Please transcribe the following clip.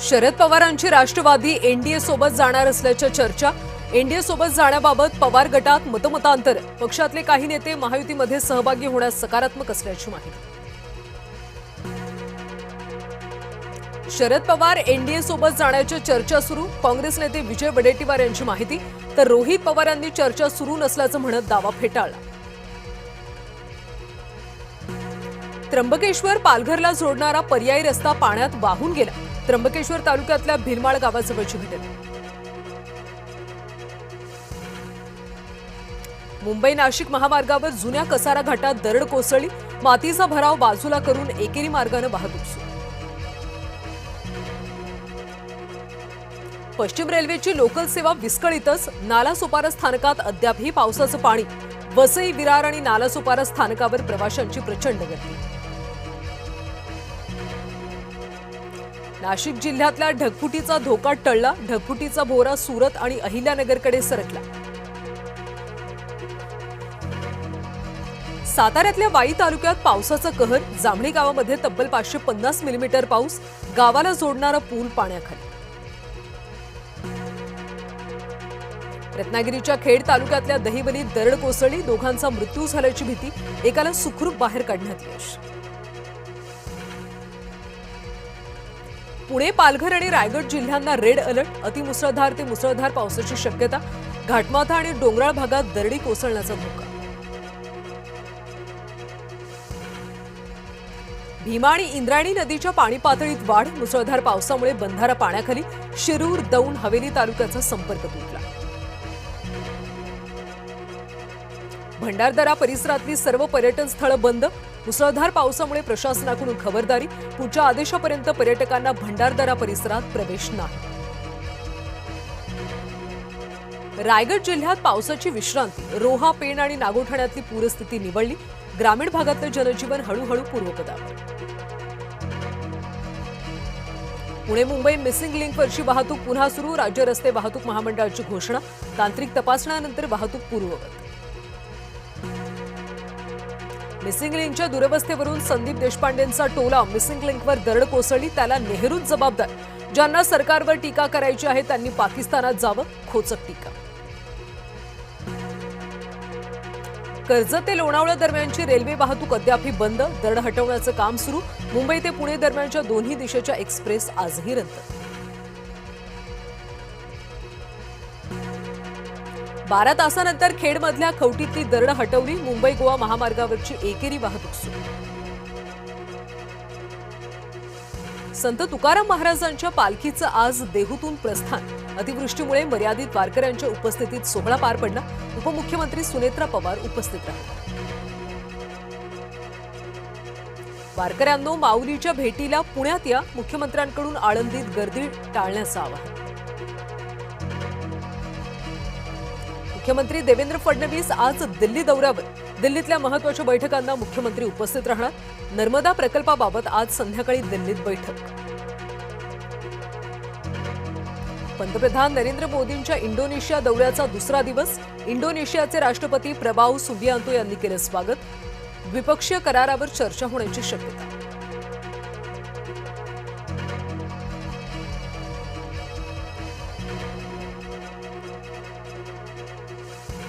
शरद पवारांची राष्ट्रवादी एनडीए सोबत जाणार असल्याच्या चर्चा। एनडीए सोबत जाण्याबाबत पवार गटात मतमतांतर। पक्षातले काही नेते महायुतीमध्ये सहभागी होण्यास सकारात्मक असल्याची माहिती। शरद पवार एनडीए सोबत जाण्याची चर्चा सुरू। काँग्रेस नेते विजय वडेट्टीवार यांची माहिती। तर रोहित पवारांनी चर्चा सुरू नसल्याचं म्हणत दावा फेटाळला। त्र्यंबकेश्वर पालघरला जोडणारा पर्यायी रस्ता पाण्यात वाहून गेला। त्र्यंबकेश्वर तालुक्यातल्या भिलमाळ गावाजवळची घटना। मुंबई नाशिक महामार्गावर जुन्या कसारा घाटात दरड कोसळली। मातीचा भराव बाजूला करून एकेरी मार्गाने वाहतूक सुरू। पश्चिम रेल्वेची लोकल सेवा विस्कळीतच। नालासोपारा स्थानकात अद्यापही पावसाचं पाणी। वसई, विरार आणि नालासोपारा स्थानकावर प्रवाशांची प्रचंड गर्दी। नाशिक जिल्ह्यातल्या ढगफुटीचा धोका टळला। ढगफुटीचा भोवरा सुरत आणि अहिल्यानगरकडे सरकला। साताऱ्यातल्या वाई तालुक्यात पावसाचा कहर। जामणी गावामध्ये तब्बल 550 मिलीमीटर पाऊस। गावाला जोडणारा पूल पाण्याखाली। रत्नागिरीच्या खेड तालुक्यातल्या दहिवलीत दरड कोसळली। दोघांचा मृत्यू झाल्याची भीती। एकाला सुखरूप बाहेर काढण्यात यश। पुणे, पालघर आणि रायगड जिल्ह्यांना रेड अलर्ट। अतिमुसळधार ते मुसळधार पावसाची शक्यता। घाटमाथा आणि डोंगराळ भागात दरडी कोसळण्याचा धोका। भीमा आणि इंद्रायणी नदीच्या पाणी पातळीत वाढ। मुसळधार पावसामुळे बंधारा पाण्याखाली। शिरूर, दौंड, हवेली तालुक्याचा संपर्क तुटला। भंडारदरा परिसरातली सर्व पर्यटन स्थळं बंद। मुसळधार पावसामुळे प्रशासनाकडून खबरदारी। पुढच्या आदेशापर्यंत पर्यटकांना भंडारदरा परिसरात प्रवेश नाही। रायगड जिल्ह्यात पावसाची विश्रांती। रोहा, पेण आणि नागोठण्यातली पूरस्थिती निवळली। ग्रामीण भागातलं जनजीवन हळूहळू पूर्वपदावर। पुणे मुंबई मिसिंग लिंकवरची वाहतूक पुन्हा सुरू। राज्य रस्ते वाहतूक महामंडळाची घोषणा। तांत्रिक तपासण्यानंतर वाहतूक पूर्ववत। मिसिंग लिंकच्या दुरवस्थेवरून संदीप देशपांडेंचा टोला। मिसिंग लिंकवर दरड कोसळली, त्याला नेहरूच जबाबदार। ज्यांना सरकारवर टीका करायची आहे त्यांनी पाकिस्तानात जावं, खोचक टीका। कर्जत ते लोणावळा दरम्यानची रेल्वे वाहतूक अद्यापही बंद। दरड हटवण्याचं काम सुरू। मुंबई ते पुणे दरम्यानच्या दोन्ही दिशेच्या एक्सप्रेस आजही रद्द। 12 तासानंतर खेडमधल्या खवटीतली दरड हटवली। मुंबई गोवा महामार्गावरची एकेरी वाहतूक सुरू। संत तुकाराम महाराजांच्या पालखीचं आज देहूतून प्रस्थान। अतिवृष्टीमुळे मर्यादित वारकऱ्यांच्या उपस्थितीत सोहळा पार पडला। उपमुख्यमंत्री सुनेत्रा पवार उपस्थित राहणार। वारकऱ्यांनो, माऊलीच्या भेटीला पुण्यात या। मुख्यमंत्र्यांकडून आळंदीत गर्दी टाळण्याचं आवाहन। मुख्यमंत्री देवेंद्र फडणवीस आज दिल्ली दौऱ्यावर। दिल्लीतल्या महत्त्वाच्या बैठकांना मुख्यमंत्री उपस्थित राहणार। नर्मदा प्रकल्पाबाबत आज संध्याकाळी दिल्लीत बैठक। पंतप्रधान नरेंद्र मोदींच्या इंडोनेशिया दौऱ्याचा दुसरा दिवस। इंडोनेशियाचे राष्ट्रपती प्रबावो सुबियांतो यांनी केलं स्वागत। द्विपक्षीय करारावर चर्चा होण्याची शक्यता।